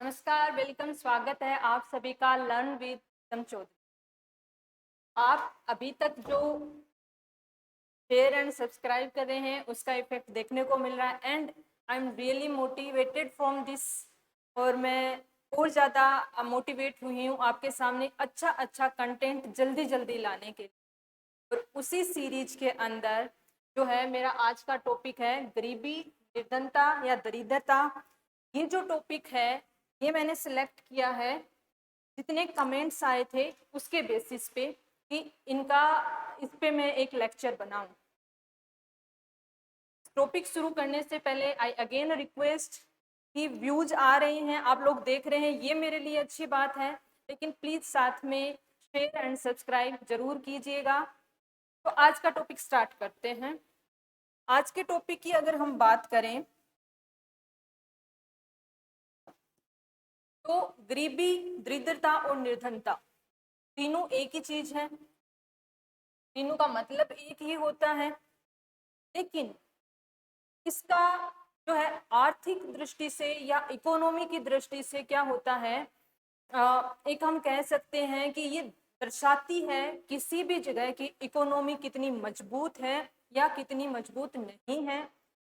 नमस्कार, वेलकम, स्वागत है आप सभी का लर्न विद चौधरी। आप अभी तक जो शेयर एंड सब्सक्राइब कर रहे हैं उसका इफेक्ट देखने को मिल रहा है and I am really motivated from this. और मैं और ज़्यादा मोटिवेट हुई हूँ आपके सामने अच्छा अच्छा कंटेंट जल्दी जल्दी लाने के लिए। और उसी सीरीज के अंदर जो है मेरा आज का टॉपिक है गरीबी, निर्धनता या दरिद्रता। ये जो टॉपिक है ये मैंने सिलेक्ट किया है जितने कमेंट्स आए थे उसके बेसिस पे कि इनका इस पे मैं एक लेक्चर बनाऊं। टॉपिक शुरू करने से पहले आई अगेन रिक्वेस्ट कि व्यूज आ रहे हैं, आप लोग देख रहे हैं, ये मेरे लिए अच्छी बात है, लेकिन प्लीज साथ में शेयर एंड सब्सक्राइब जरूर कीजिएगा। तो आज का टॉपिक स्टार्ट करते हैं। आज के टॉपिक की अगर हम बात करें तो गरीबी, दरिद्रता और निर्धनता तीनों एक ही चीज है, तीनों का मतलब एक ही होता है, लेकिन इसका जो है आर्थिक दृष्टि से या इकोनॉमी की दृष्टि से क्या होता है, एक हम कह सकते हैं कि ये दर्शाती है किसी भी जगह की इकोनॉमी कितनी मजबूत है या कितनी मजबूत नहीं है,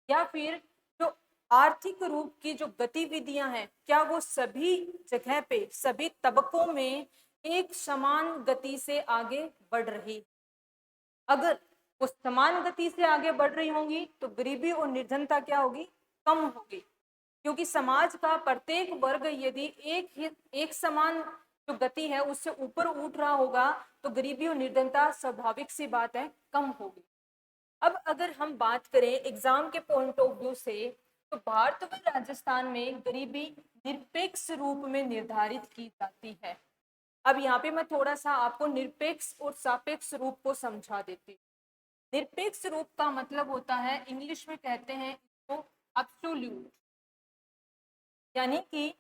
या फिर जो आर्थिक रूप की जो गतिविधियां हैं क्या वो सभी जगह पे सभी तबकों में एक समान गति से आगे बढ़ रही। अगर वो समान गति से आगे बढ़ रही होंगी तो गरीबी और निर्धनता क्या होगी, कम होगी। क्योंकि समाज का प्रत्येक वर्ग यदि एक समान जो गति है उससे ऊपर उठ रहा होगा तो गरीबी और निर्धनता स्वाभाविक सी बात है कम होगी। अब अगर हम बात करें एग्जाम के पॉइंट ऑफ व्यू से तो भारत व राजस्थान में गरीबी निरपेक्ष रूप में निर्धारित की जाती है। अब यहाँ पे मैं थोड़ा सा आपको निरपेक्ष और सापेक्ष रूप को समझा देती हूँ। निरपेक्ष रूप का मतलब होता है, इंग्लिश में कहते हैं इसको एब्सोल्यूट, यानी कि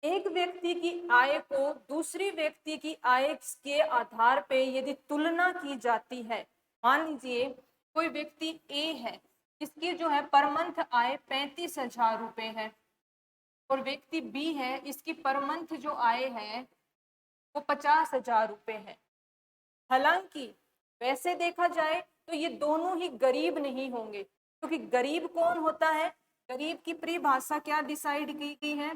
एक व्यक्ति की आय को दूसरी व्यक्ति की आय के आधार पे यदि तुलना की जाती है, मान लीजिए कोई व्यक्ति ए है, इसकी जो है पर मंथ आय 35,000 रुपए है, और व्यक्ति बी है, इसकी पर मंथ जो आय है वो 50,000 रुपए है। हालांकि वैसे देखा जाए तो ये दोनों ही गरीब नहीं होंगे, क्योंकि गरीब कौन होता है, गरीब की परिभाषा क्या डिसाइड की गई है,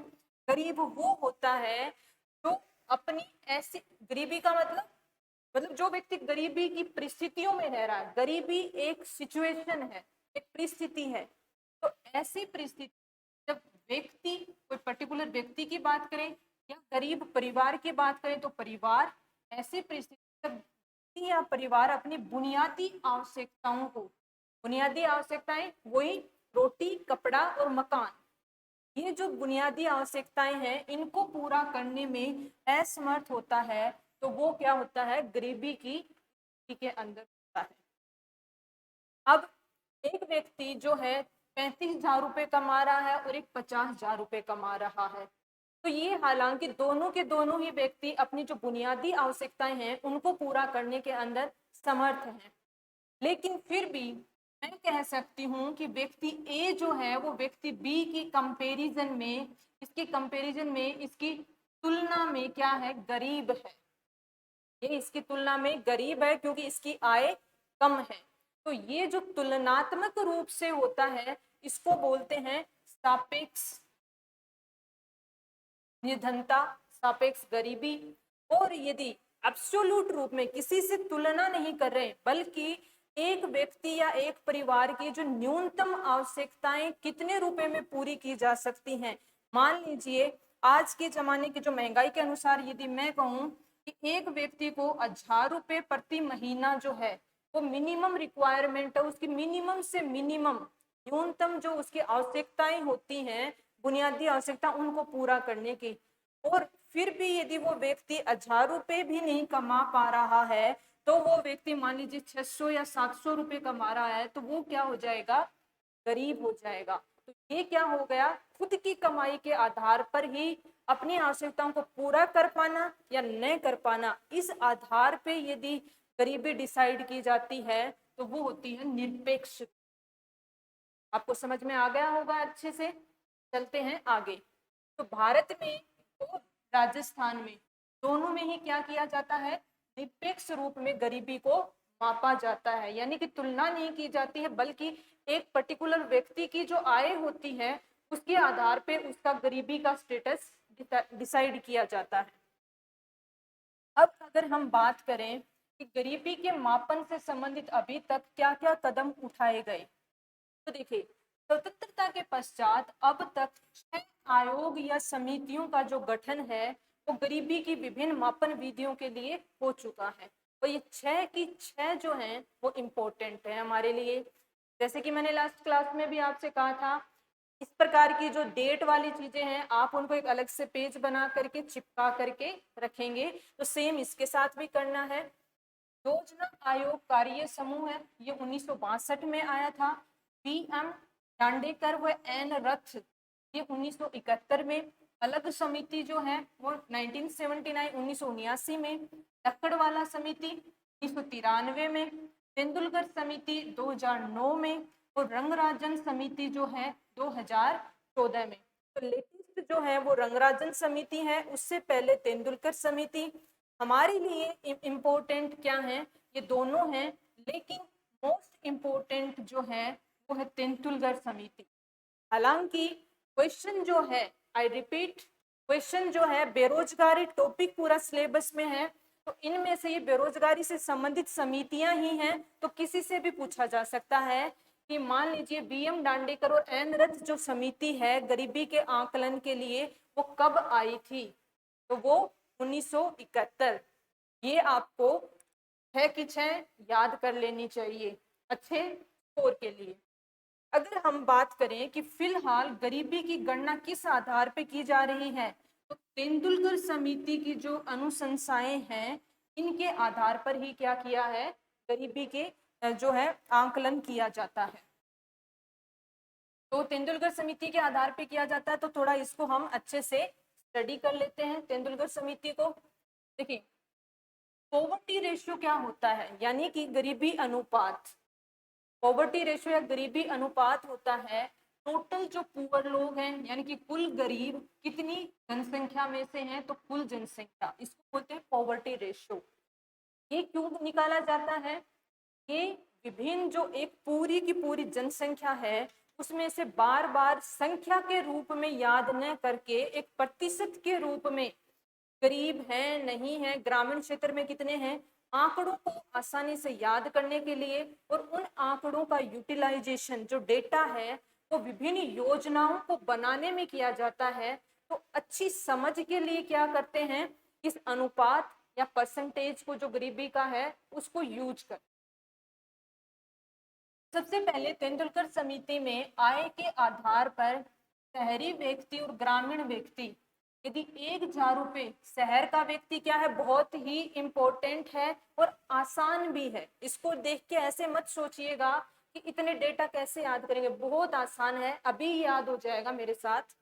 गरीब वो होता है जो अपनी ऐसी, गरीबी का मतलब जो व्यक्ति गरीबी की परिस्थितियों में रह रहा है, गरीबी एक सिचुएशन है, एक परिस्थिति है। तो ऐसी परिस्थिति जब व्यक्ति, कोई पर्टिकुलर व्यक्ति की बात करें या गरीब परिवार की बात करें तो परिवार, ऐसी परिस्थिति जब या परिवार अपनी बुनियादी आवश्यकताओं को, बुनियादी आवश्यकताएं वही रोटी, कपड़ा और मकान, ये जो बुनियादी आवश्यकताएं हैं इनको पूरा करने में असमर्थ होता है तो वो क्या होता है, गरीबी की के अंदर होता है। अब एक व्यक्ति जो है 35,000 रुपए कमा रहा है और एक 50,000 रुपए कमा रहा है, तो ये हालांकि दोनों के दोनों ही व्यक्ति अपनी जो बुनियादी आवश्यकताएं हैं उनको पूरा करने के अंदर समर्थ हैं, लेकिन फिर भी मैं कह सकती हूँ कि व्यक्ति ए जो है वो व्यक्ति बी की कंपैरिजन में, इसकी कंपैरिजन में, इसकी तुलना में क्या है, गरीब है। ये इसकी तुलना में गरीब है क्योंकि इसकी आय कम है। तो ये जो तुलनात्मक रूप से होता है इसको बोलते हैं सापेक्ष निर्धनता, सापेक्ष गरीबी। और यदि एब्सोल्यूट रूप में किसी से तुलना नहीं कर रहे बल्कि एक व्यक्ति या एक परिवार की जो न्यूनतम आवश्यकताएं कितने रुपए में पूरी की जा सकती हैं, मान लीजिए आज के जमाने की जो महंगाई के अनुसार यदि मैं कहूँ कि एक व्यक्ति को 1,000 रुपए प्रति महीना जो है वो मिनिमम रिक्वायरमेंट है, उसकी मिनिमम से मिनिमम न्यूनतम जो उसकी आवश्यकताएं होती हैं, बुनियादी आवश्यकता उनको पूरा करने की, और फिर भी यदि वो व्यक्ति 1,000 रुपए भी नहीं कमा पा रहा है तो वो व्यक्ति मान लीजिए 600 या 700 रुपए कमा रहा है तो वो क्या हो जाएगा, गरीब हो जाएगा। तो ये क्या हो गया, खुद की कमाई के आधार पर ही अपनी आवश्यकताओं को पूरा कर पाना या न कर पाना, इस आधार पे यदि गरीबी डिसाइड की जाती है तो वो होती है निरपेक्ष। आपको समझ में आ गया होगा अच्छे से, चलते हैं आगे। तो भारत में और राजस्थान में दोनों में ही क्या किया जाता है, निरपेक्ष रूप में गरीबी को मापा जाता है, यानी कि तुलना नहीं की जाती है, बल्कि एक पर्टिकुलर व्यक्ति की जो आय होती है उसके आधार पे उसका गरीबी का स्टेटस डिसाइड किया जाता है। अब अगर हम बात करें कि गरीबी के मापन से संबंधित अभी तक क्या क्या कदम उठाए गए, तो देखिए स्वतंत्रता के पश्चात अब तक 6 आयोग या समितियों का जो गठन है वो गरीबी की विभिन्न मापन विधियों के लिए हो चुका है। और ये 6 की 6 जो हैं वो इम्पोर्टेंट है हमारे लिए। जैसे कि मैंने लास्ट क्लास में भी आपसे कहा था, इस प्रकार की जो डेट वाली चीजें हैं आप उनको एक अलग से पेज बना करके चिपका करके रखेंगे, तो सेम इसके साथ भी करना है। योजना आयोग कार्य समूह है, ये 1962 में आया था। PM दांडेकर व एन रथ, ये 1971 में। अलग समिति जो है वो 1979 में। लक्कड़वाला समिति 1993 में। तेंदुलकर समिति 2009 में। और रंगराजन समिति जो है 2014 में। तो लेटेस्ट जो है वो रंगराजन समिति है, उससे पहले तेंदुलकर समिति। हमारे लिए इम्पोर्टेंट क्या है, ये दोनों हैं, लेकिन मोस्ट इम्पोर्टेंट जो है वो है तेंदुलकर समिति। हालांकि क्वेश्चन जो है, आई रिपीट, क्वेश्चन जो है बेरोजगारी टॉपिक पूरा सिलेबस में है, तो इनमें से ये बेरोजगारी से संबंधित समितियां ही हैं, तो किसी से भी पूछा जा सकता है कि मान लीजिए BM दांडेकर और एन रथ जो समिति है गरीबी के आकलन के लिए वो कब आई थी, तो वो 1971। ये आपको 6 की 6 याद कर लेनी चाहिए अच्छे स्कोर के लिए। अगर हम बात करें कि फिलहाल गरीबी की गणना किस आधार पर की जा रही है, तो तेंदुलकर समिति की जो अनुशंसाएं हैं इनके आधार पर ही क्या किया है, गरीबी के जो है आंकलन किया जाता है। तो तेंदुलकर समिति के आधार पर किया जाता है, तो थोड़ा इसको हम अच्छे से स्टडी कर लेते हैं तेंदुलकर समिति को। देखिए पॉवर्टी रेशियो क्या होता है, यानी कि गरीबी अनुपात। पॉवर्टी रेशियो या गरीबी अनुपात होता है टोटल जो पुअर लोग हैं, यानी कि कुल गरीब कितनी जनसंख्या में से हैं, तो कुल जनसंख्या, इसको बोलते हैं पॉवर्टी रेशियो। ये क्यों निकाला जाता है, ये विभिन्न जो एक पूरी की पूरी जनसंख्या है उसमें से बार बार संख्या के रूप में याद न करके एक प्रतिशत के रूप में गरीब हैं नहीं है, ग्रामीण क्षेत्र में कितने हैं, आंकड़ों को आसानी से याद करने के लिए और उन आंकड़ों का यूटिलाइजेशन जो डेटा है वो विभिन्न योजनाओं को बनाने में किया जाता है। तो अच्छी समझ के लिए क्या करते हैं, इस अनुपात या परसेंटेज को जो गरीबी का है उसको यूज कर। सबसे पहले तेंदुलकर समिति में आय के आधार पर शहरी व्यक्ति और ग्रामीण व्यक्ति, यदि 1,000 रुपए, शहर का व्यक्ति क्या है बहुत ही इंपॉर्टेंट है और आसान भी है, इसको देख के ऐसे मत सोचिएगा कि इतने डेटा कैसे याद करेंगे, बहुत आसान है, अभी याद हो जाएगा मेरे साथ।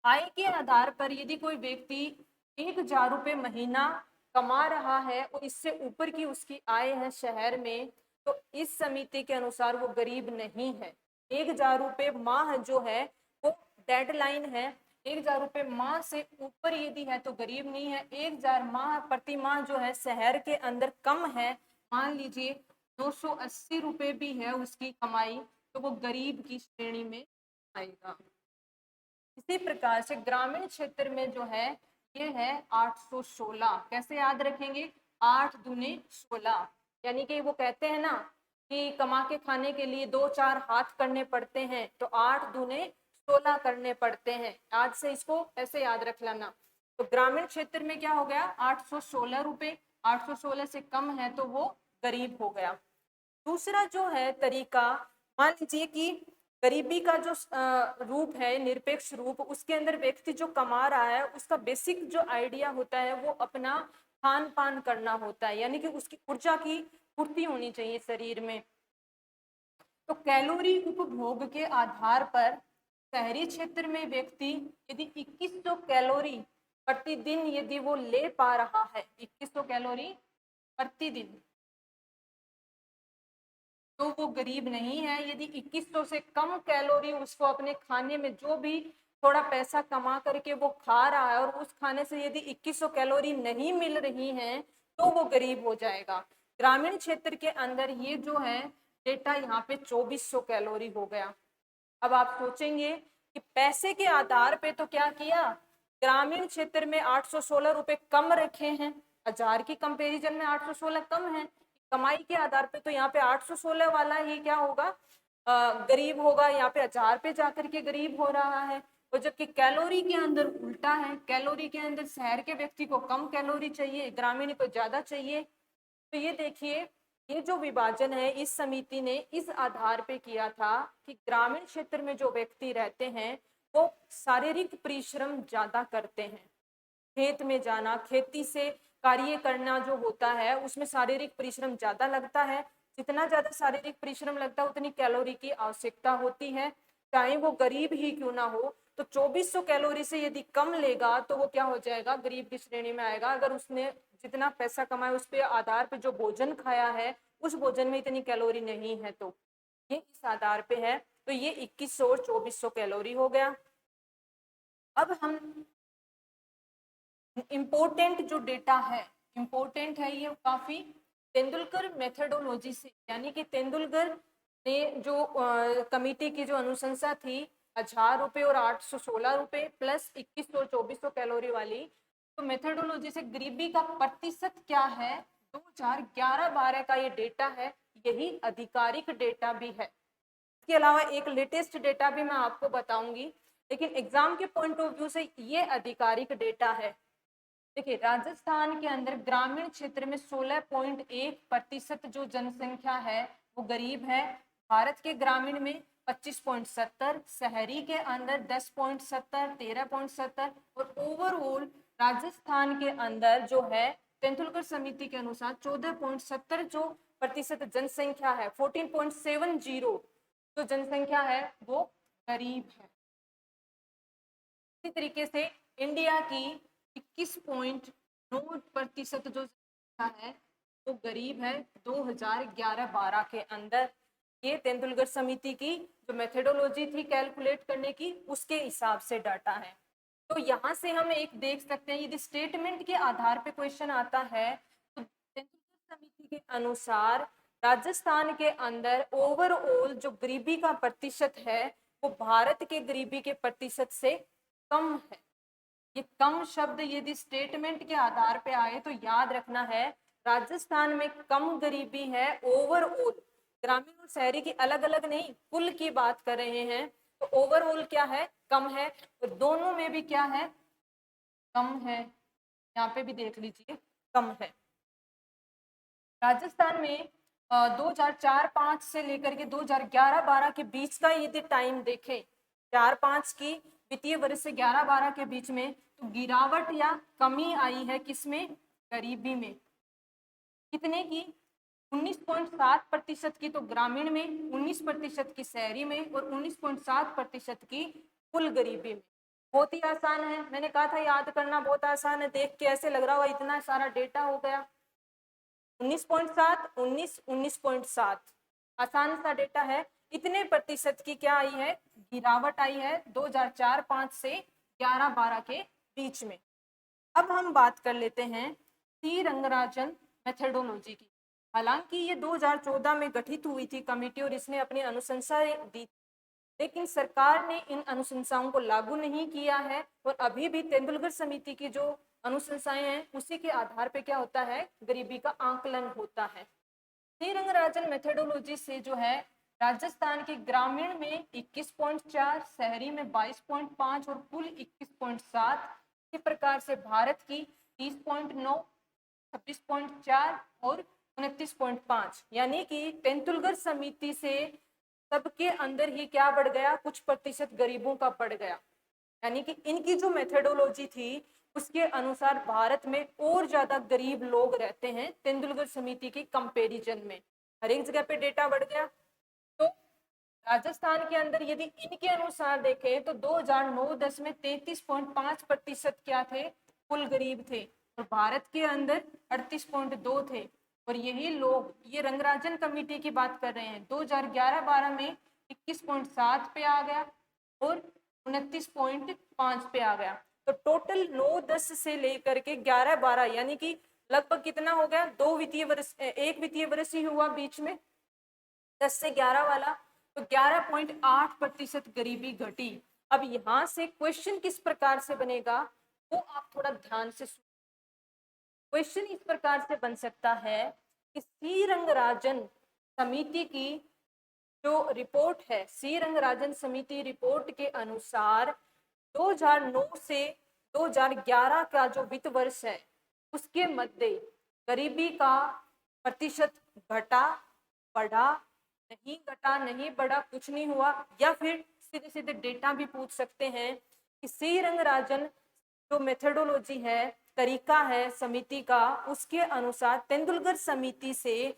आय के आधार पर यदि कोई व्यक्ति 1,000 रुपए महीना कमा रहा है और इससे ऊपर की उसकी आय है शहर में, तो इस समिति के अनुसार वो गरीब नहीं है। 1,000 रुपए माह जो है वो डेडलाइन है, 1,000 रुपए माह से ऊपर यदि है तो गरीब नहीं है। 1,000 माह प्रति माह जो है शहर के अंदर कम है, मान लीजिए 280 रुपए भी है उसकी कमाई, तो वो गरीब की श्रेणी में आएगा। इसी प्रकार से ग्रामीण क्षेत्र में जो है ये है 816। कैसे याद रखेंगे, 8 दूने 16, यानी कि वो कहते हैं ना कि कमा के खाने के लिए 2-4 हाथ करने पड़ते हैं, तो 8 दूने 16 करने पड़ते हैं। आज से इसको ऐसे याद रख लेना। तो ग्रामीण क्षेत्र में क्या हो गया, 816 रुपए, 816 से कम है तो वो गरीब हो गया। दूसरा जो है तरीका, मान लीजिए कि गरीबी का जो रूप है निरपेक्ष रूप, उसके अंदर व्यक्ति जो कमा रहा है उसका बेसिक जो आइडिया होता है वो अपना खान पान करना होता है, यानी कि उसकी ऊर्जा की पूर्ति होनी चाहिए शरीर में। तो कैलोरी उपभोग के आधार पर शहरी क्षेत्र में व्यक्ति यदि 2100 कैलोरी प्रतिदिन यदि वो ले पा रहा है, 2100 कैलोरी प्रतिदिन, तो वो गरीब नहीं है। यदि 2100 से कम कैलोरी उसको अपने खाने में जो भी थोड़ा पैसा कमा करके वो खा रहा है और उस खाने से यदि 2100 कैलोरी नहीं मिल रही हैं तो वो गरीब हो जाएगा। ग्रामीण क्षेत्र के अंदर ये जो है डेटा यहाँ पे 2400 कैलोरी हो गया। अब आप सोचेंगे कि पैसे के आधार पे तो क्या किया, ग्रामीण क्षेत्र में 816 रुपए कम रखे हैं, 1000 की कंपैरिजन में 816 कम है। कमाई के आधार पे तो यहाँ पे 816 वाला ही क्या होगा, गरीब होगा। यहाँ पे 1000 पे जाकर के गरीब हो रहा है। और जबकि कैलोरी के अंदर उल्टा है, कैलोरी के अंदर शहर के व्यक्ति को कम कैलोरी चाहिए, ग्रामीण को ज्यादा चाहिए। तो ये देखिए, ये जो विभाजन है इस समिति ने इस आधार पे किया था कि ग्रामीण क्षेत्र में जो व्यक्ति रहते हैं वो शारीरिक परिश्रम ज्यादा करते हैं। खेत में जाना, खेती से कार्य करना जो होता है उसमें शारीरिक परिश्रम ज्यादा लगता है। जितना ज्यादा शारीरिक परिश्रम लगता है उतनी कैलोरी की आवश्यकता होती है, चाहे वो गरीब ही क्यों ना हो। तो 2400 कैलोरी से यदि कम लेगा तो वो क्या हो जाएगा, गरीब की श्रेणी में आएगा। अगर उसने जितना पैसा कमाया उस पे आधार पे जो भोजन खाया है उस भोजन में इतनी कैलोरी नहीं है, तो ये इस आधार पे है। तो ये 2100 और 2400 कैलोरी हो गया। अब हम इम्पोर्टेंट जो डेटा है, इम्पोर्टेंट है ये काफी, तेंदुलकर मेथडोलॉजी से, यानी कि तेंदुलकर ने जो कमिटी की जो अनुशंसा थी 1000 रुपये और 816 रुपये प्लस 2100 और 2400 कैलोरी वाली, तो मेथडोलॉजी से गरीबी का प्रतिशत क्या है 2011-12 का ये डेटा है, यही आधिकारिक डेटा भी है। इसके अलावा एक लेटेस्ट डेटा भी मैं आपको बताऊंगी, लेकिन एग्जाम के पॉइंट ऑफ व्यू से ये आधिकारिक डेटा है। देखिए, राजस्थान के अंदर ग्रामीण क्षेत्र में 16.1% जो जनसंख्या है वो गरीब है। भारत के ग्रामीण में 25.70, शहरी के अंदर 10.70, 13.70 और ओवरऑल राजस्थान के अंदर जो है तेंदुलकर समिति के अनुसार 14.70 जो प्रतिशत जनसंख्या है, 14.70 जो जनसंख्या है वो गरीब है। इसी तरीके से इंडिया की 21.9% जो जनसंख्या है वो गरीब है 2011-12 के अंदर। ये तेंदुलकर समिति की जो मेथडोलॉजी थी कैलकुलेट करने की, उसके हिसाब से डाटा है। तो यहाँ से हम एक देख सकते हैं, यदि स्टेटमेंट के आधार पे क्वेश्चन आता है तो तेंदुलकर समिति के अनुसार राजस्थान के अंदर ओवरऑल जो गरीबी का प्रतिशत है वो भारत के गरीबी के प्रतिशत से कम है। ये कम शब्द यदि स्टेटमेंट के आधार पे आए तो याद रखना है राजस्थान में कम गरीबी है ओवरऑल, ग्रामीण और शहरी की अलग अलग नहीं, कुल की बात कर रहे हैं। तो ओवरऑल क्या है, कम है। तो दोनों में भी क्या है, कम है। यहाँ पे भी देख लीजिए कम है। राजस्थान में 2004-05 से लेकर के 2011-12 के बीच का यदि टाइम देखें, 4-5 की वित्तीय वर्ष से 11-12 के बीच में, तो गिरावट या कमी आई है किसमें, गरीबी में। कितने की, 19.7% की तो ग्रामीण में, 19% की शहरी में और 19.7% की कुल गरीबी में। बहुत ही आसान है, मैंने कहा था याद करना बहुत आसान है। देख के ऐसे लग रहा होगा इतना सारा डेटा हो गया, 19.7, 19, 19.7, आसान सा डेटा है। इतने प्रतिशत की क्या आई है, गिरावट आई है 2004-05 से 11-12 के बीच में। अब हम बात कर लेते हैं सी रंगराजन मेथडोलॉजी की। हालांकि ये 2014 में गठित हुई थी कमेटी और इसने अपनी अनुशंसा दी, लेकिन सरकार ने इन अनुशंसाओं को लागू नहीं किया है और अभी भी तेंदुलकर समिति की जो अनुशंसाएं हैं उसी के आधार पे क्या होता है, गरीबी का आंकलन होता है। सी रंगराजन मेथडोलॉजी से जो है राजस्थान के ग्रामीण में 21.4, शहरी में 22.5 और कुल 21.7, इसी प्रकार से भारत की 30.9, 26.4 और 29.5, यानी कि तेंदुलकर समिति से सबके अंदर ही क्या बढ़ गया, कुछ प्रतिशत गरीबों का बढ़ गया। यानी कि इनकी जो मेथडोलॉजी थी उसके अनुसार भारत में और ज्यादा गरीब लोग रहते हैं तेंदुलकर समिति की कंपैरिजन में, हर एक जगह पे डेटा बढ़ गया। तो राजस्थान के अंदर यदि इनके अनुसार देखें तो 2009-10 में 33.5% क्या थे, कुल गरीब थे, और भारत के अंदर 38.2 थे। और यही लोग, ये रंगराजन कमेटी की बात कर रहे हैं, 2011-12 में 21.7 पे आ गया और 29.5 पे आ गया। तो टोटल 9-10 से लेकर के 11-12 यानी कि लगभग कितना हो गया, 2 वित्तीय वर्ष, 1 वित्तीय वर्ष ही हुआ बीच में, 10 से 11 वाला, तो 11.8% गरीबी घटी। अब यहां से क्वेश्चन किस प्रकार से बनेगा वो आप थोड़ा ध्यान से सुनिए। क्वेश्चन इस प्रकार से बन सकता है कि सी रंगराजन समिति की जो रिपोर्ट है, सी रंगराजन समिति रिपोर्ट के अनुसार 2009 से 2011 का जो वित्त वर्ष है उसके मध्य गरीबी का प्रतिशत घटा, बढ़ा, नहीं घटा, नहीं बढ़ा, कुछ नहीं हुआ, या फिर सीधे सीधे डेटा भी पूछ सकते हैं कि सी रंगराजन जो मेथोडोलॉजी है, तरीका है समिति का, उसके अनुसार तेंदुलकर समिति से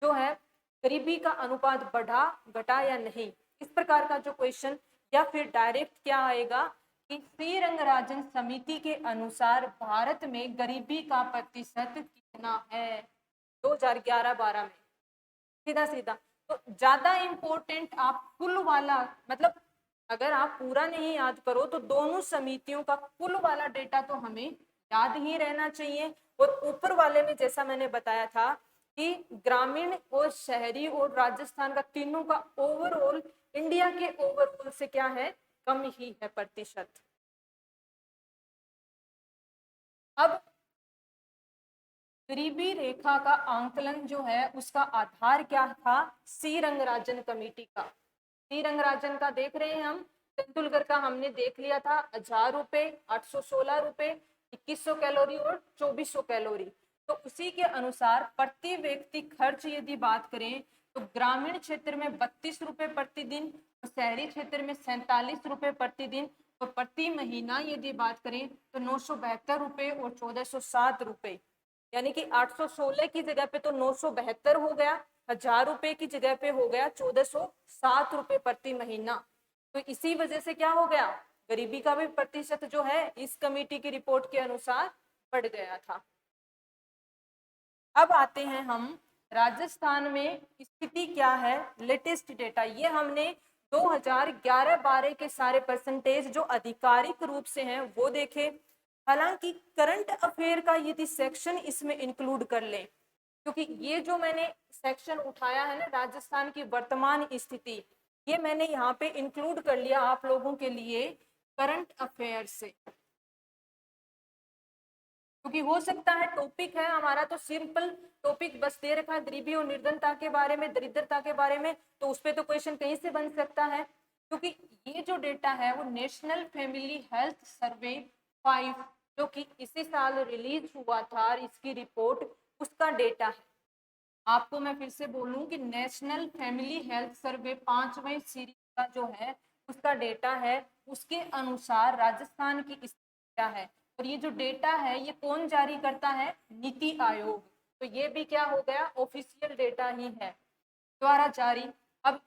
जो है गरीबी का अनुपात बढ़ा, घटा या नहीं, इस प्रकार का जो क्वेश्चन, या फिर डायरेक्ट क्या आएगा कि सी रंगराजन समिति के अनुसार भारत में गरीबी का प्रतिशत कितना है 2011-12 में, सीधा सीधा। तो ज्यादा इंपॉर्टेंट आप कुल वाला, मतलब अगर आप पूरा नहीं याद करो तो दोनों समितियों का कुल वाला डेटा तो हमें याद ही रहना चाहिए। और ऊपर वाले में जैसा मैंने बताया था कि ग्रामीण और शहरी और राजस्थान का तीनों का ओवरऑल इंडिया के ओवरऑल से क्या है, कम ही है प्रतिशत। अब गरीबी रेखा का आंकलन जो है उसका आधार क्या था, सी रंगराजन कमेटी का। सी रंगराजन का देख रहे हैं हम, तेंदुलकर का हमने देख लिया था 1000 रुपए, 816 रुपए, 2100 कैलोरी और 2400 कैलोरी। तो उसी के अनुसार प्रति व्यक्ति खर्च यदि बात करें तो ग्रामीण क्षेत्र में 32 रुपए प्रतिदिन और शहरी क्षेत्र में 47 रुपए प्रतिदिन, और प्रति महीना यदि बात करें तो 972 रुपए और 1407 रुपए, यानी कि 816 की जगह पे तो 972 हो गया, 1000 रुपए की जगह पे हो गया 1407 रुपए प्रति महीना। तो इसी वजह से क्या हो गया, गरीबी का भी प्रतिशत जो है इस कमेटी की रिपोर्ट के अनुसार बढ़ गया था। अब आते हैं हम राजस्थान में स्थिति क्या है, लेटेस्ट डेटा, ये हमने 2011-12 के सारे परसेंटेज जो आधिकारिक रूप से हैं वो देखे। हालांकि करंट अफेयर का यदि सेक्शन इसमें इंक्लूड कर लें, क्योंकि ये जो मैंने सेक्शन उठाया है ना राजस्थान की वर्तमान स्थिति, ये मैंने यहाँ पे इंक्लूड कर लिया आप लोगों के लिए करंट अफेयर से, क्योंकि हो सकता है टॉपिक है हमारा तो सिंपल टॉपिक बस दे रखा है गरीबी और निर्धनता के बारे में, दरिद्रता के बारे में, तो उस पर तो क्वेश्चन कहीं से बन सकता है। क्योंकि ये जो डेटा है वो नेशनल फैमिली हेल्थ सर्वे 5 जो कि इसी साल रिलीज हुआ था और इसकी रिपोर्ट उसका डेटा है। आपको मैं फिर से बोलूं कि नेशनल फैमिली हेल्थ सर्वे 5वें सीरीज का जो है उसका डेटा है, उसके अनुसार राजस्थान की स्थिति क्या है। और ये जो डेटा है ये कौन जारी करता है, नीति आयोग। तो ये भी क्या हो गया, ऑफिशियल डेटा ही है द्वारा जारी। अब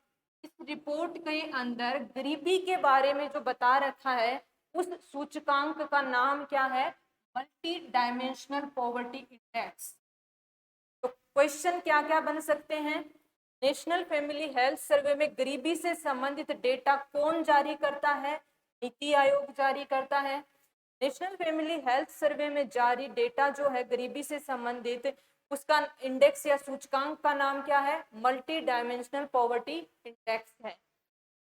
इस रिपोर्ट के अंदर गरीबी के बारे में जो बता रखा है उस सूचकांक का नाम क्या है, मल्टी डायमेंशनल पॉवर्टी इंडेक्स। तो क्वेश्चन क्या क्या बन सकते हैं, नेशनल फैमिली हेल्थ सर्वे में गरीबी से संबंधित डेटा कौन जारी करता है, नीति आयोग जारी करता है। नेशनल फैमिली हेल्थ सर्वे में जारी डेटा जो है गरीबी से संबंधित उसका इंडेक्स या सूचकांक का नाम क्या है, मल्टी डायमेंशनल पॉवर्टी इंडेक्स है।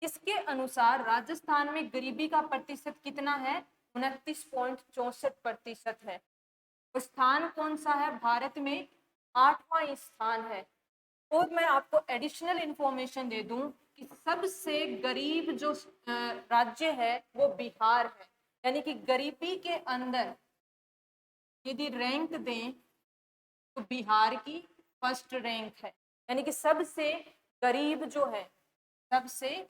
इसके अनुसार राजस्थान में गरीबी का प्रतिशत कितना है, 29.64% है। स्थान कौन सा है, भारत में 8वां स्थान है। और मैं आपको एडिशनल इंफॉर्मेशन दे दूं कि सबसे गरीब जो राज्य है वो बिहार है, यानी कि गरीबी के अंदर यदि रैंक दें तो बिहार की फर्स्ट रैंक है, यानी कि सबसे गरीब जो है, सबसे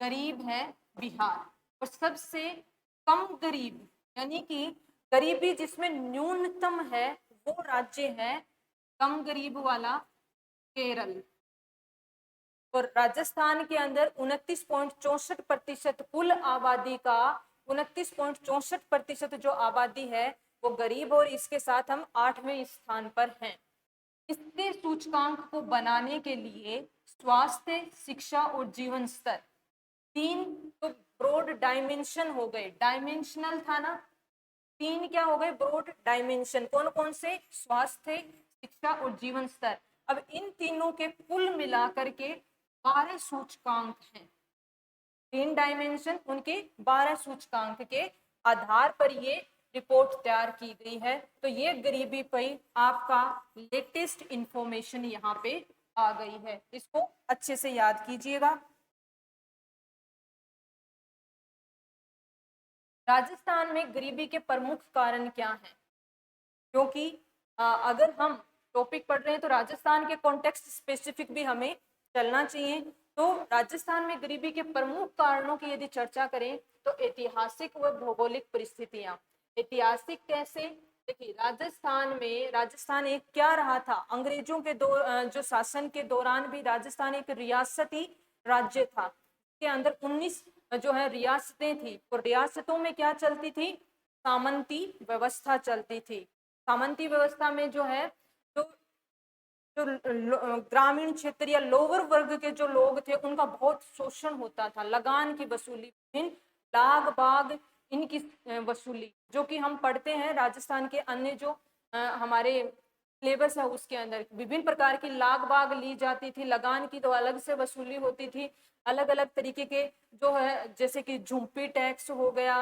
गरीब है बिहार। और सबसे कम गरीब यानी कि गरीबी जिसमें न्यूनतम है वो राज्य है कम गरीब वाला केरल। और राजस्थान के अंदर 29.64% कुल आबादी का 29.64% जो आबादी है वो गरीब, और इसके साथ हम 8वें स्थान पर हैं। इसके सूचकांक को बनाने के लिए स्वास्थ्य, शिक्षा और जीवन स्तर तीन तो ब्रॉड डायमेंशन हो गए, डायमेंशनल था ना, तीन क्या हो गए, ब्रॉड डायमेंशन। कौन कौन से? स्वास्थ्य, शिक्षा और जीवन स्तर। अब इन तीनों के कुल मिलाकर के 12 सूचकांक हैं। तीन डायमेंशन, उनके 12 सूचकांक के आधार पर ये रिपोर्ट तैयार की गई है। तो ये गरीबी पे आपका लेटेस्ट इंफॉर्मेशन यहाँ पे आ गई है, इसको अच्छे से याद कीजिएगा। राजस्थान में गरीबी के प्रमुख कारण क्या हैं? क्योंकि अगर हम टॉपिक पढ़ रहे हैं तो राजस्थान के कॉन्टेक्स्ट स्पेसिफिक भी हमें चलना चाहिए। तो राजस्थान में गरीबी के प्रमुख कारणों की यदि चर्चा करें तो ऐतिहासिक व भौगोलिक परिस्थितियां। ऐतिहासिक कैसे? देखिए, राजस्थान एक क्या रहा था, अंग्रेजों के जो शासन के दौरान भी राजस्थान एक रियासती राज्य था। के अंदर 19 जो है रियासतें थी, और रियासतों में क्या चलती थी? सामंती व्यवस्था चलती थी। सामंती व्यवस्था में जो है, जो जो ग्रामीण क्षेत्र या लोअर वर्ग के जो लोग थे उनका बहुत शोषण होता था। लगान की वसूली, लाग बाग इनकी वसूली, जो कि हम पढ़ते हैं राजस्थान के अन्य जो हमारे सिलेबस है उसके अंदर विभिन्न प्रकार की लाग बाग ली जाती थी। लगान की तो अलग से वसूली होती थी। अलग अलग तरीके के जो है, जैसे कि झुम्पी टैक्स हो गया,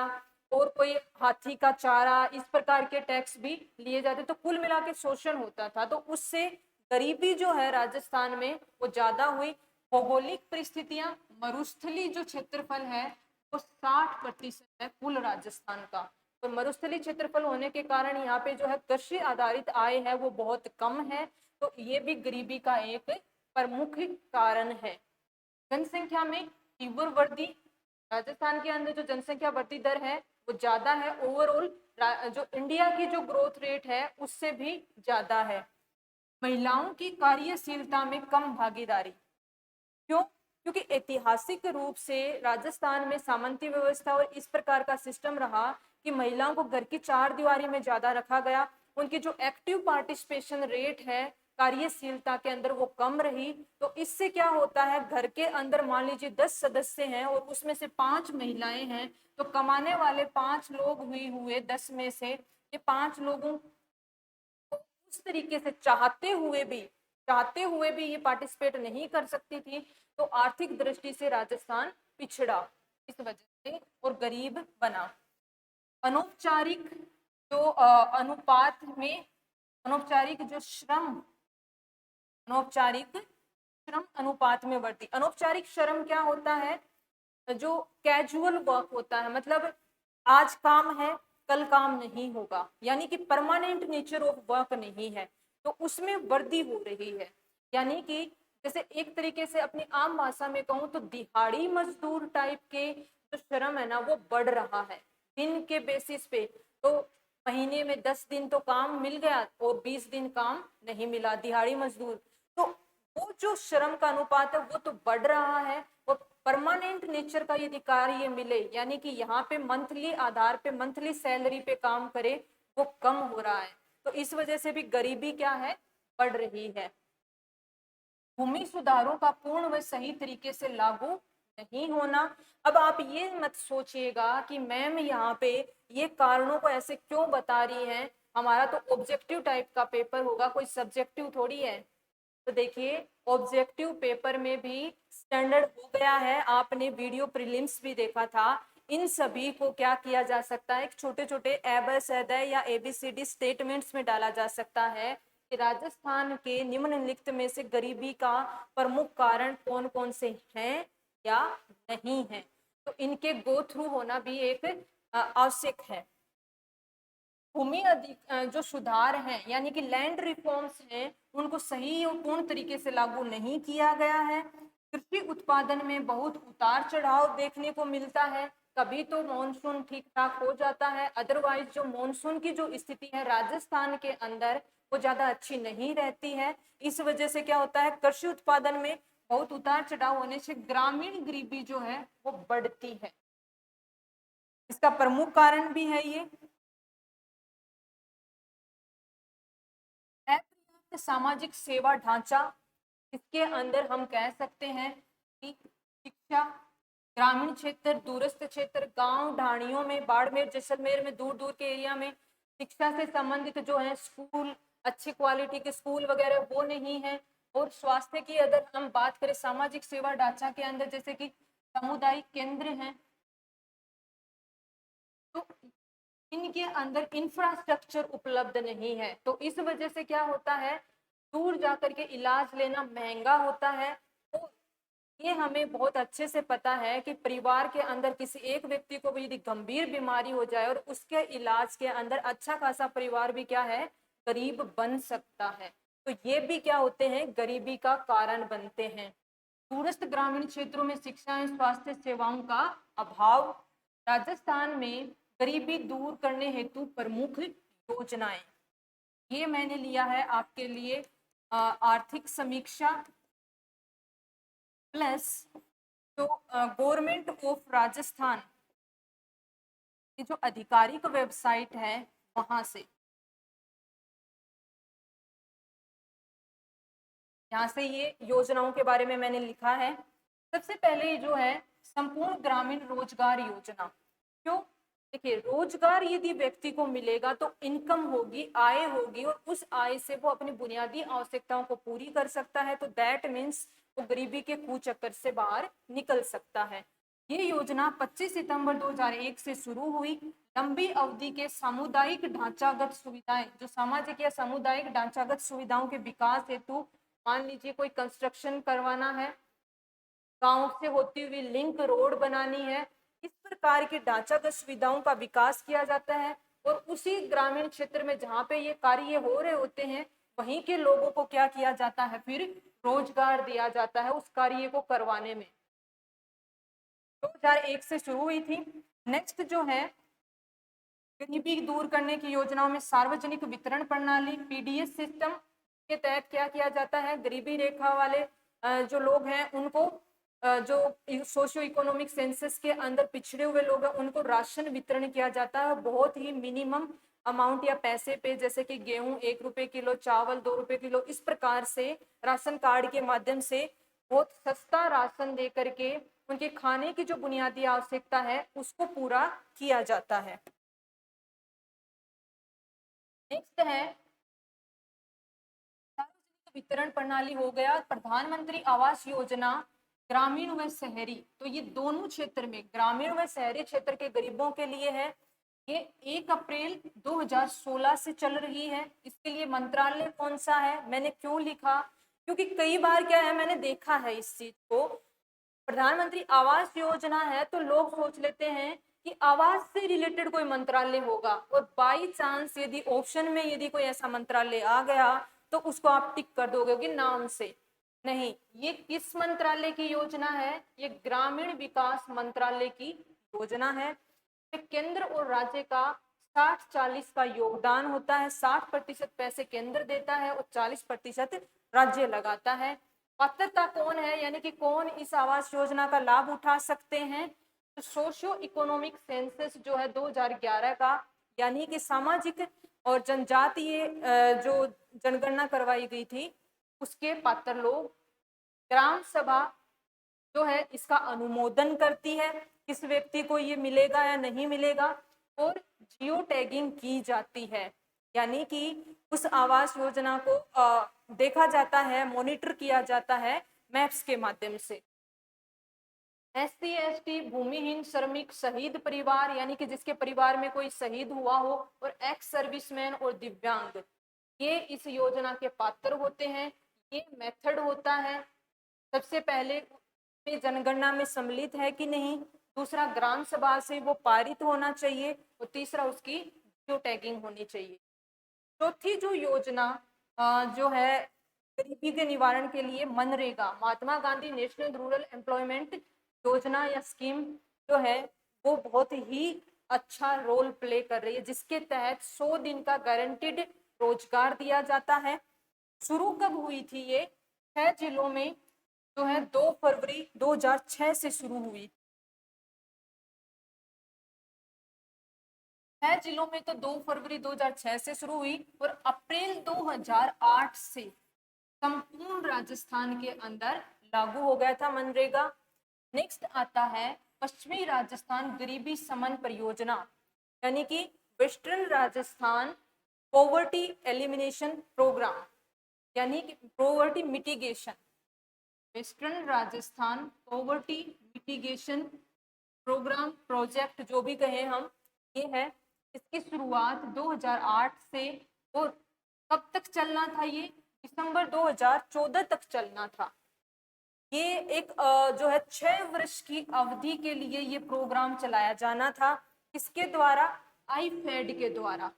और कोई हाथी का चारा, इस प्रकार के टैक्स भी लिए जाते। तो कुल मिला के शोषण होता था, तो उससे गरीबी जो है राजस्थान में वो ज्यादा हुई। भौगोलिक परिस्थितियां, मरुस्थली जो क्षेत्रफल है वो 60% है कुल राजस्थान का। तो मरुस्थली क्षेत्रफल होने के कारण यहाँ पे जो है कृषि आधारित आय है वो बहुत कम है। तो ये भी गरीबी का एक प्रमुख कारण है। जनसंख्या में तीव्र वृद्धि, राजस्थान के अंदर जो जनसंख्या वृद्धि दर है वो ज्यादा है, ओवरऑल जो इंडिया की जो ग्रोथ रेट है उससे भी ज्यादा है। महिलाओं की कार्यशीलता में कम भागीदारी, क्यों? क्योंकि ऐतिहासिक रूप से राजस्थान में सामंती व्यवस्था और इस प्रकार का सिस्टम रहा कि महिलाओं को घर की चार दीवारी में ज्यादा रखा गया। उनकी जो एक्टिव पार्टिसिपेशन रेट है कार्यशीलता के अंदर वो कम रही। तो इससे क्या होता है, घर के अंदर मान लीजिए 10 सदस्य हैं और उसमें से 5 महिलाएं हैं, तो कमाने वाले 5 लोग हुए 10 में से, ये 5 लोगों उस तरीके से चाहते हुए भी ये पार्टिसिपेट नहीं कर सकती थी। तो आर्थिक दृष्टि से राजस्थान पिछड़ा इस वजह से और गरीब बना। अनौपचारिक जो अनुपात में अनौपचारिक जो श्रम अनौपचारिक श्रम अनुपात में वृद्धि। अनौपचारिक श्रम क्या होता है? जो कैजुअल वर्क होता है, मतलब आज काम है कल काम नहीं होगा, यानी कि परमानेंट नेचर ऑफ वर्क नहीं है, तो उसमें वृद्धि हो रही है। यानी कि जैसे एक तरीके से अपनी आम भाषा में कहूँ तो दिहाड़ी मजदूर टाइप के जो श्रम है ना वो बढ़ रहा है दिन के बेसिस पे। तो महीने में 10 दिन तो काम मिल गया और 20 दिन काम नहीं मिला, दिहाड़ी मजदूर। तो वो जो श्रम का अनुपात है वो तो बढ़ रहा है, और परमानेंट नेचर का यदि कार्य मिले, यानी कि यहाँ पे मंथली आधार पे मंथली सैलरी पे काम करे, वो कम हो रहा है। तो इस वजह से भी गरीबी क्या है, बढ़ रही है। भूमि सुधारों का पूर्ण व सही तरीके से लागू नहीं होना। अब आप ये मत सोचिएगा कि मैम यहाँ पे ये कारणों को ऐसे क्यों बता रही हैं, हमारा तो ऑब्जेक्टिव टाइप का पेपर होगा, कोई सब्जेक्टिव थोड़ी है। तो देखिए, ऑब्जेक्टिव पेपर में भी स्टैंडर्ड हो गया है, आपने वीडियो प्रीलिम्स भी देखा था। इन सभी को क्या किया जा सकता है, छोटे छोटे एबस अदय या एबीसीडी स्टेटमेंट्स में डाला जा सकता है कि राजस्थान के निम्नलिखित में से गरीबी का प्रमुख कारण कौन कौन से हैं या नहीं है। तो इनके गो थ्रू होना भी एक आवश्यक है। भूमि जो सुधार हैं यानी कि लैंड रिफॉर्म्स हैं, उनको सही और पूर्ण तरीके से लागू नहीं किया गया है। कृषि उत्पादन में बहुत उतार चढ़ाव देखने को मिलता है, कभी तो मॉनसून ठीक ठाक हो जाता है, अदरवाइज जो मॉनसून की जो स्थिति है राजस्थान के अंदर वो ज्यादा अच्छी नहीं रहती है। इस वजह से क्या होता है, कृषि उत्पादन में बहुत उतार चढ़ाव होने से ग्रामीण गरीबी जो है वो बढ़ती है। इसका प्रमुख कारण भी है ये अपर्याप्त सामाजिक सेवा ढांचा। इसके अंदर हम कह सकते हैं कि शिक्षा, ग्रामीण क्षेत्र, दूरस्थ क्षेत्र, गांव ढाणियों में, बाड़मेर जैसलमेर में, दूर दूर के एरिया में शिक्षा से संबंधित जो है स्कूल, अच्छी क्वालिटी के स्कूल वगैरह वो नहीं है। और स्वास्थ्य की अगर हम बात करें, सामाजिक सेवा ढांचा के अंदर जैसे कि सामुदायिक केंद्र हैं, तो इनके अंदर इंफ्रास्ट्रक्चर उपलब्ध नहीं है। तो इस वजह से क्या होता है, दूर जाकर के इलाज लेना महंगा होता है। तो ये हमें बहुत अच्छे से पता है कि परिवार के अंदर किसी एक व्यक्ति को भी यदि गंभीर बीमारी हो जाए और उसके इलाज के अंदर अच्छा खासा परिवार भी क्या है, गरीब बन सकता है। तो ये भी क्या होते हैं, गरीबी का कारण बनते हैं। दूरस्थ ग्रामीण क्षेत्रों में शिक्षा एवं स्वास्थ्य सेवाओं का अभाव। राजस्थान में गरीबी दूर करने हेतु प्रमुख योजनाएं, ये मैंने लिया है आपके लिए आर्थिक समीक्षा प्लस जो गवर्नमेंट ऑफ राजस्थान की जो आधिकारिक वेबसाइट है वहां से, यहाँ से ये योजनाओं के बारे में मैंने लिखा है। सबसे पहले जो है संपूर्ण ग्रामीण रोजगार योजना। क्यों, देखिए रोजगार यदि व्यक्ति को मिलेगा तो इनकम होगी, आय होगी, और उस आय से वो अपनी बुनियादी आवश्यकताओं को पूरी कर सकता है। तो दैट मीन्स वो गरीबी के कुचक्कर से बाहर निकल सकता है। ये योजना 25 सितंबर 2001 से शुरू हुई। लंबी अवधि के सामुदायिक ढांचागत सुविधाएं, जो सामाजिक या सामुदायिक ढांचागत सुविधाओं के विकास हेतु, मान लीजिए कोई कंस्ट्रक्शन करवाना है, गांव से होती हुई लिंक रोड बनानी है, इस प्रकार की ढांचागत सुविधाओं का विकास किया जाता है। और उसी ग्रामीण क्षेत्र में जहाँ पे ये कार्य हो रहे होते हैं, वहीं के लोगों को क्या किया जाता है, फिर रोजगार दिया जाता है उस कार्य को करवाने में। 2001 से शुरू हुई थी। नेक्स्ट जो है गरीबी दूर करने की योजनाओं में सार्वजनिक वितरण प्रणाली, पीडीएस सिस्टम के तहत क्या किया जाता है, गरीबी रेखा वाले जो लोग हैं उनको, जो सोशियो इकोनॉमिक सेंसस के अंदर पिछड़े हुए लोग हैं, उनको राशन वितरण किया जाता है बहुत ही मिनिमम अमाउंट या पैसे पे, जैसे कि गेहूं 1 रुपए किलो, चावल 2 रुपए किलो, इस प्रकार से राशन कार्ड के माध्यम से बहुत सस्ता राशन दे करके उनके खाने की जो बुनियादी आवश्यकता है उसको पूरा किया जाता है। नेक्स्ट है सार्वजनिक वितरण प्रणाली हो गया, प्रधानमंत्री आवास योजना ग्रामीण व शहरी, तो ये दोनों क्षेत्र में, ग्रामीण व शहरी क्षेत्र के गरीबों के लिए है। ये 1 अप्रैल 2016 से चल रही है। इसके लिए मंत्रालय कौन सा है, मैंने क्यों लिखा, क्योंकि कई बार क्या है, मैंने देखा है इस चीज को, प्रधानमंत्री आवास योजना है तो लोग सोच लेते हैं कि आवास से रिलेटेड कोई मंत्रालय होगा, और बाई चांस यदि ऑप्शन में यदि कोई ऐसा मंत्रालय आ गया तो उसको आप टिक कर दोगे कि नाम से। नहीं, ये किस मंत्रालय की योजना है, ये ग्रामीण विकास मंत्रालय की योजना है। केंद्र और राज्य का 60-40 का योगदान होता है, 60% पैसे केंद्र देता है और 40% राज्य लगाता है। पात्रता कौन है, यानी कि कौन इस आवास योजना का लाभ उठा सकते हैं, तो सोशियो इकोनॉमिक सेंसस जो है 2011 का, यानी कि सामाजिक और जनजातीय जो जनगणना करवाई गई थी उसके पात्र लोग। ग्राम सभा जो है इसका अनुमोदन करती है, किस व्यक्ति को ये मिलेगा या नहीं मिलेगा, और जियो टैगिंग की जाती है, यानी कि उस आवास योजना को देखा जाता है, मॉनिटर किया जाता है मैप्स के माध्यम से। SC ST, भूमिहीन श्रमिक, शहीद परिवार, यानी कि जिसके परिवार में कोई शहीद हुआ हो, और एक्स सर्विसमैन और दिव्यांग, ये इस योजना के पात्र होते हैं। ये मेथड होता है, सबसे पहले जनगणना में सम्मिलित है कि नहीं, दूसरा ग्राम सभा से वो पारित होना चाहिए, और तीसरा उसकी जियो टैगिंग होनी चाहिए। चौथी जो योजना जो है गरीबी के निवारण के लिए, MNREGA, Mahatma Gandhi national rural employment योजना या स्कीम जो है वो बहुत ही अच्छा रोल प्ले कर रही है, जिसके तहत 100 दिन का गारंटीड रोजगार दिया जाता है। शुरू कब हुई थी ये, 6 जिलों में जो है 2 फरवरी 2006 से शुरू हुई। 6 जिलों में तो 2 फरवरी 2006 से शुरू हुई, और अप्रैल 2008 से संपूर्ण राजस्थान के अंदर लागू हो गया था मनरेगा। नेक्स्ट आता है पश्चिमी राजस्थान गरीबी समन परियोजना, यानी कि western Rajasthan poverty elimination programme, यानी कि poverty mitigation, western Rajasthan poverty mitigation programme, project जो भी कहें हम, ये है। इसकी शुरुआत 2008 से, और कब तक चलना था ये? दिसंबर 2014 तक चलना था। ये एक जो है 6 वर्ष की अवधि के लिए ये प्रोग्राम चलाया जाना था। किसके द्वारा? आईफेड के द्वारा।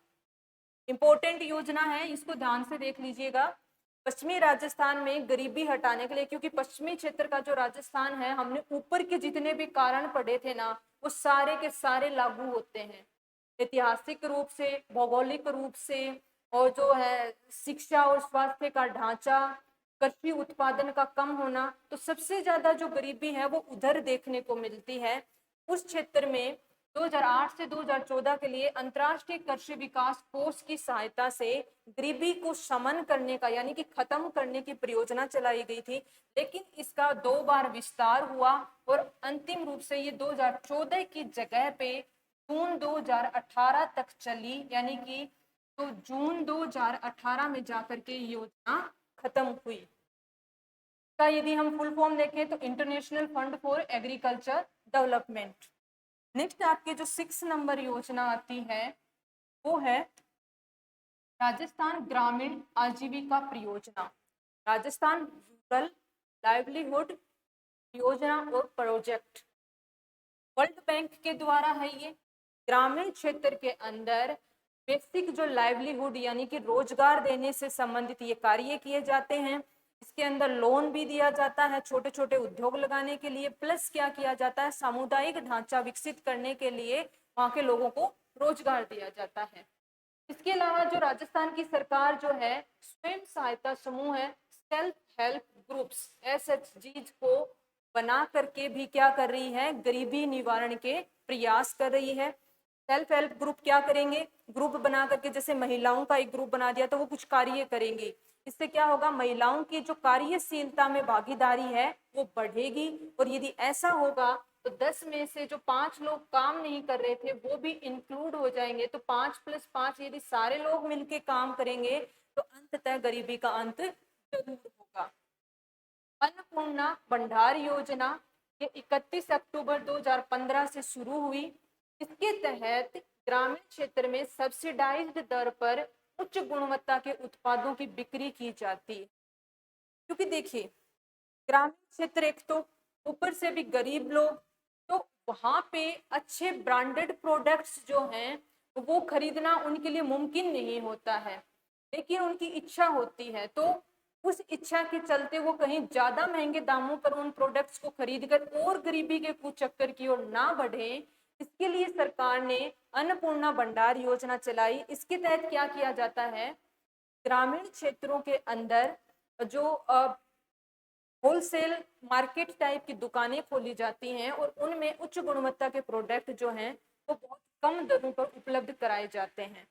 इंपॉर्टेंट योजना है, इसको ध्यान से देख लीजिएगा। पश्चिमी राजस्थान में गरीबी हटाने के लिए, क्योंकि पश्चिमी क्षेत्र का जो राजस्थान है, हमने ऊपर के जितने भी कारण पढ़े थे ना, वो सारे के सारे लागू होते हैं, ऐतिहासिक रूप से, भौगोलिक रूप से, और जो है शिक्षा और स्वास्थ्य का ढांचा, कृषि उत्पादन का कम होना। तो सबसे ज्यादा जो गरीबी है वो उधर देखने को मिलती है। उस क्षेत्र में 2008 से 2014 के लिए अंतर्राष्ट्रीय कृषि विकास कोष की सहायता से गरीबी को शमन करने का, यानी कि खत्म करने की परियोजना चलाई गई थी। लेकिन इसका 2 बार विस्तार हुआ और अंतिम रूप से ये 2014 की जगह पे जून 2018 तक चली, यानी कि तो जून 2018 में जाकर के योजना खत्म हुई। का यदि हम फुल फॉर्म देखें तो international fund for agriculture development. Next आपके जो 6 नंबर योजना आती है वो है राजस्थान ग्रामीण आजीविका परियोजना, राजस्थान रूरल लाइवलीहुड योजना और प्रोजेक्ट। वर्ल्ड बैंक के द्वारा है ये। ग्रामीण क्षेत्र के अंदर बेसिक जो लाइवलीहुड यानी कि रोजगार देने से संबंधित ये कार्य किए जाते हैं। इसके अंदर लोन भी दिया जाता है छोटे छोटे उद्योग लगाने के लिए, प्लस क्या किया जाता है, सामुदायिक ढांचा विकसित करने के लिए वहां के लोगों को रोजगार दिया जाता है। इसके अलावा जो राजस्थान की सरकार जो है स्वयं सहायता समूह है, सेल्फ हेल्प ग्रुप्स, SHGs को बना करके भी क्या कर रही है, गरीबी निवारण के प्रयास कर रही है। सेल्फ हेल्प ग्रुप क्या करेंगे, ग्रुप बना करके, जैसे महिलाओं का एक ग्रुप बना दिया तो वो कुछ कार्य करेंगे। इससे क्या होगा, महिलाओं की जो कार्यशीलता में भागीदारी है वो बढ़ेगी। और यदि ऐसा होगा तो 10 में से जो 5 लोग काम नहीं कर रहे थे वो भी इंक्लूड हो जाएंगे। तो 5+5 यदि सारे लोग मिलके काम करेंगे तो अंततः गरीबी का अंत जरूर होगा। अन्नपूर्णा भंडार योजना ये 31 अक्टूबर 2015 से शुरू हुई। इसके तहत ग्रामीण क्षेत्र में सब्सिडाइज्ड दर पर उच्च गुणवत्ता के उत्पादों की बिक्री की जाती है। क्योंकि देखिए ग्रामीण क्षेत्र एक तो ऊपर से भी गरीब लोग, तो वहां पे अच्छे ब्रांडेड प्रोडक्ट्स जो हैं वो खरीदना उनके लिए मुमकिन नहीं होता है, लेकिन उनकी इच्छा होती है। तो उस इच्छा के चलते वो कहीं ज्यादा महंगे दामों पर उन प्रोडक्ट्स को खरीद कर और गरीबी के कुचक्कर की ओर ना बढ़े, इसके लिए सरकार ने अन्नपूर्णा भंडार योजना चलाई। इसके तहत क्या किया जाता है, ग्रामीण क्षेत्रों के अंदर जो होलसेल मार्केट टाइप की दुकानें खोली जाती हैं और उनमें उच्च गुणवत्ता के प्रोडक्ट जो हैं वो बहुत कम दरों पर उपलब्ध कराए जाते हैं।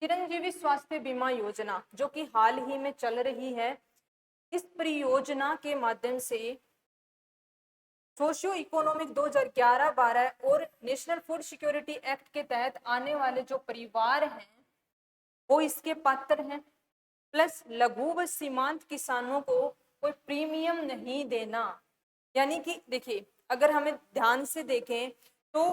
चिरंजीवी स्वास्थ्य बीमा योजना जो कि हाल ही में चल रही है, इस परियोजना के माध्यम से सोशियो इकोनॉमिक 2011-12 और नेशनल फूड सिक्योरिटी एक्ट के तहत आने वाले जो परिवार हैं वो इसके पात्र हैं। प्लस लघु व सीमांत किसानों को कोई प्रीमियम नहीं देना, यानी कि देखिए अगर हमें ध्यान से देखें तो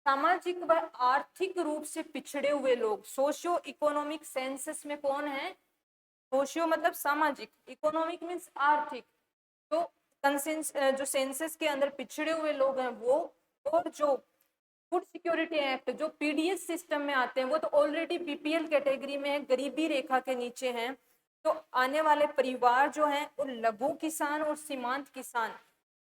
सामाजिक व आर्थिक रूप से पिछड़े हुए लोग, सोशियो इकोनॉमिक सेंसस में कौन है, सोशियो मतलब सामाजिक, इकोनॉमिक मीन्स आर्थिक, तो जो सेंसस के अंदर पिछड़े हुए लोग हैं वो, और जो फूड सिक्योरिटी एक्ट जो पीडीएस सिस्टम में आते हैं वो तो ऑलरेडी बीपीएल कैटेगरी में है, गरीबी रेखा के नीचे हैं। तो आने वाले परिवार जो हैं वो लघु किसान और सीमांत किसान,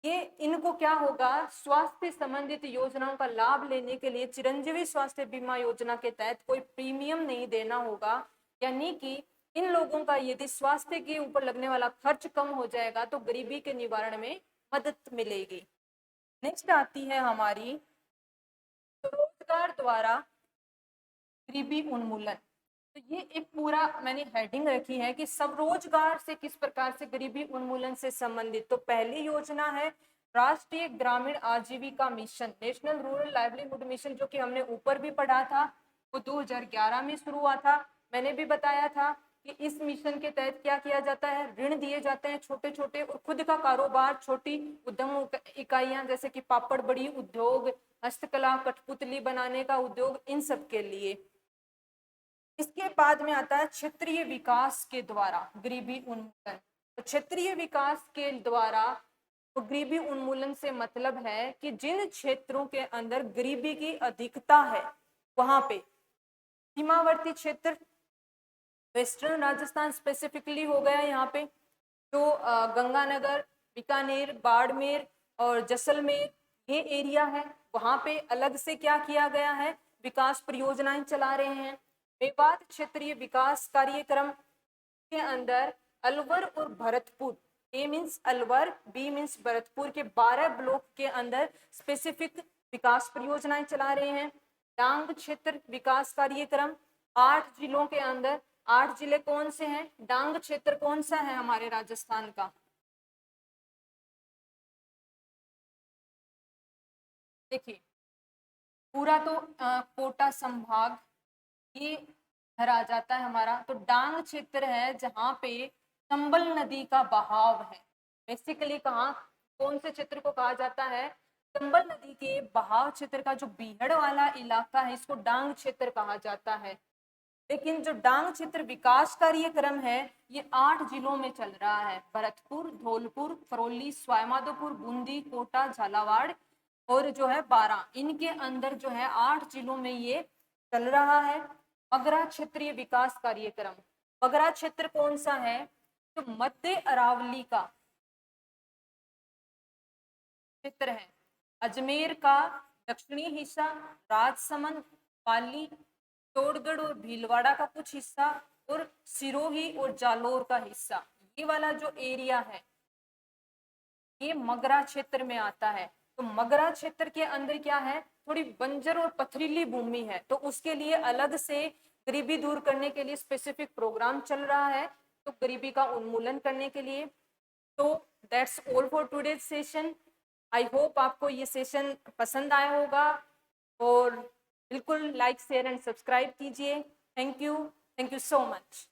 ये इनको क्या होगा, स्वास्थ्य संबंधित योजनाओं का लाभ लेने के लिए चिरंजीवी स्वास्थ्य बीमा योजना के तहत कोई प्रीमियम नहीं देना होगा। यानी कि इन लोगों का यदि स्वास्थ्य के ऊपर लगने वाला खर्च कम हो जाएगा तो गरीबी के निवारण में मदद मिलेगी। नेक्स्ट आती है हमारी रोजगार द्वारा गरीबी उन्मूलन। तो ये एक पूरा मैंने हेडिंग रखी है कि सब रोजगार से किस प्रकार से गरीबी उन्मूलन से संबंधित। तो पहली योजना है राष्ट्रीय ग्रामीण आजीविका mission, national rural livelihood mission, जो कि हमने ऊपर भी पढ़ा था, वो 2011 में शुरू हुआ था। मैंने भी बताया था कि इस मिशन के तहत क्या किया जाता है, ऋण दिए जाते हैं छोटे छोटे और खुद का कारोबार, छोटी उद्यम इकाइयां जैसे कि पापड़ बड़ी उद्योग, हस्तकला, कठपुतली बनाने का उद्योग, इन सब के लिए। इसके बाद में आता है क्षेत्रीय विकास के द्वारा गरीबी उन्मूलन। तो क्षेत्रीय विकास के द्वारा तो गरीबी उन्मूलन से मतलब है कि जिन क्षेत्रों के अंदर गरीबी की अधिकता है वहां पे, सीमावर्ती क्षेत्र, वेस्टर्न राजस्थान स्पेसिफिकली हो गया यहाँ पे, जो गंगानगर, बीकानेर, बाड़मेर और जैसलमेर ये एरिया है, वहां पे अलग से क्या किया गया है, विकास परियोजनाएं चला रहे हैं। मेवात क्षेत्रीय विकास कार्यक्रम के अंदर अलवर और Bharatpur, A means Alwar, B means Bharatpur के 12 ब्लॉक के अंदर स्पेसिफिक विकास परियोजनाएं चला रहे हैं। डांग क्षेत्र विकास कार्यक्रम 8 जिलों के अंदर, 8 जिले कौन से हैं, डांग क्षेत्र कौन सा है हमारे राजस्थान का, देखिए पूरा तो कोटा संभाग ये घर आ जाता है हमारा। तो डांग क्षेत्र है जहाँ पे चंबल नदी का बहाव है। बेसिकली कहाँ, कौन से क्षेत्र को कहा जाता है, चंबल नदी के बहाव क्षेत्र का जो बीहड़ वाला इलाका है इसको डांग क्षेत्र कहा जाता है। लेकिन जो डांग क्षेत्र विकास कार्यक्रम है ये 8 जिलों में चल रहा है, भरतपुर, धौलपुर, करौली, सवाईमाधोपुर, बूंदी, कोटा, झालावाड़ और जो है 12, इनके अंदर जो है 8 जिलों में ये चल रहा है। मगरा क्षेत्रीय विकास कार्यक्रम, मगरा क्षेत्र कौन सा है, तो मध्य अरावली का क्षेत्र है, अजमेर का दक्षिणी हिस्सा, राजसमंद, पाली, चित्तौड़गढ़ और भीलवाड़ा का कुछ हिस्सा और सिरोही और जालोर का हिस्सा, ये वाला जो एरिया है ये मगरा क्षेत्र में आता है। तो मगरा क्षेत्र के अंदर क्या है, थोड़ी बंजर और पथरीली भूमि है, तो उसके लिए अलग से गरीबी दूर करने के लिए स्पेसिफिक प्रोग्राम चल रहा है, तो गरीबी का उन्मूलन करने के लिए। तो that's all for today's session. I hope आपको ये सेशन पसंद आया होगा और बिल्कुल लाइक शेयर एंड सब्सक्राइब कीजिए। Thank you so much.